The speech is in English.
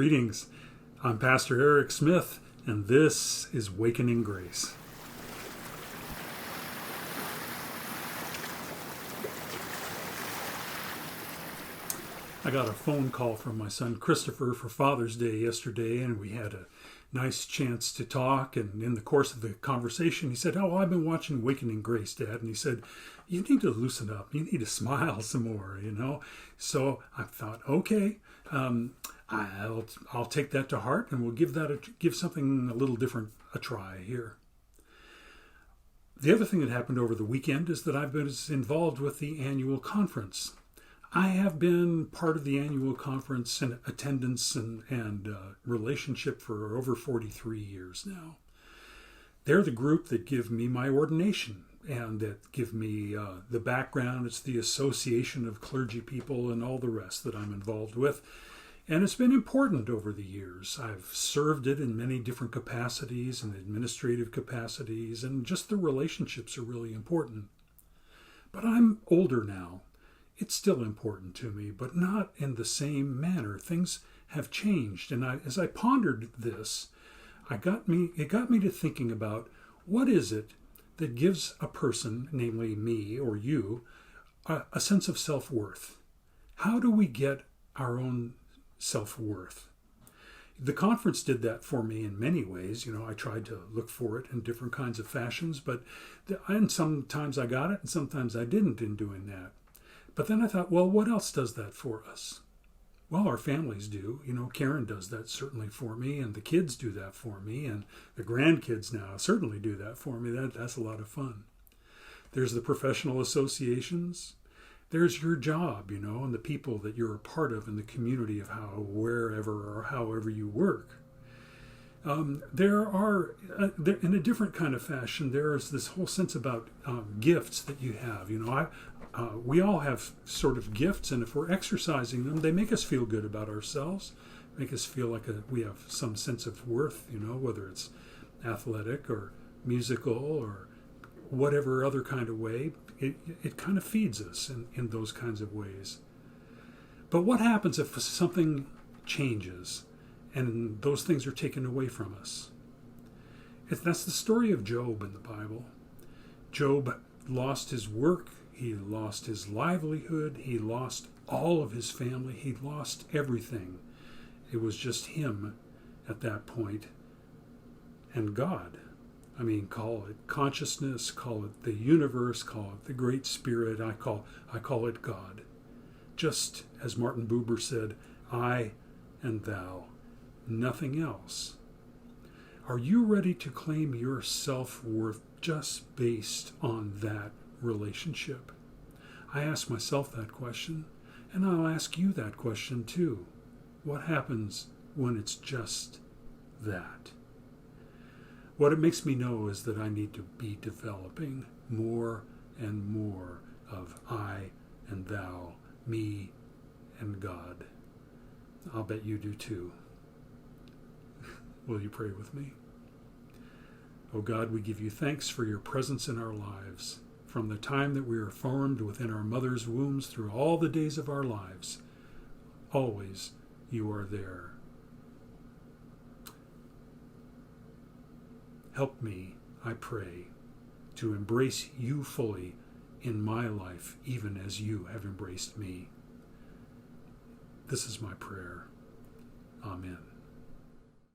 Greetings. I'm Pastor Eric Smith, and this is Wakening Grace. I got a phone call from my son Christopher for Father's Day yesterday, and we had a nice chance to talk. And in the course of the conversation, he said, "Oh, I've been watching Wakening Grace, Dad." And he said, "You need to loosen up. You need to smile some more, you know." So I thought, okay, I'll take that to heart, and we'll give something a little different a try here. The other thing that happened over the weekend is that I've been involved with the annual conference. I have been part of the annual conference and attendance and relationship for over 43 years now. They're the group that give me my ordination and that give me the background. It's the association of clergy people and all the rest that I'm involved with. And it's been important over the years. I've served it in many different capacities and administrative capacities, and just the relationships are really important. But I'm older now. It's still important to me, but not in the same manner. Things have changed, and as I pondered this, it got me to thinking about what is it that gives a person, namely me or you, a sense of self-worth. How do we get our own self-worth? The conference did that for me in many ways. I tried to look for it in different kinds of fashions, and sometimes I got it, and sometimes I didn't in doing that. But then I thought, well, what else does that for us? Well, our families do. Karen does that certainly for me, and the kids do that for me, and the grandkids now certainly do that for me. That's a lot of fun. There's the professional associations. There's your job, and the people that you're a part of in the community of wherever or however you work. There are, in a different kind of fashion, there is this whole sense about gifts that you have. We all have sort of gifts, and if we're exercising them, they make us feel good about ourselves, make us feel like we have some sense of worth, whether it's athletic or musical or whatever other kind of way. It kind of feeds us in those kinds of ways. But what happens if something changes and those things are taken away from us? That's the story of Job in the Bible. Job lost his work. He lost his livelihood. He lost all of his family. He lost everything. It was just him at that point and God. Call it consciousness, call it the universe, call it the Great Spirit. I call it God. Just as Martin Buber said, I and thou, nothing else. Are you ready to claim your self-worth just based on that relationship? I ask myself that question, and I'll ask you that question too. What happens when it's just that? What it makes me know is that I need to be developing more and more of I and thou, me and God. I'll bet you do too. Will you pray with me? Oh God, we give you thanks for your presence in our lives. From the time that we are formed within our mother's wombs through all the days of our lives, always you are there. Help me, I pray, to embrace you fully in my life, even as you have embraced me. This is my prayer. Amen.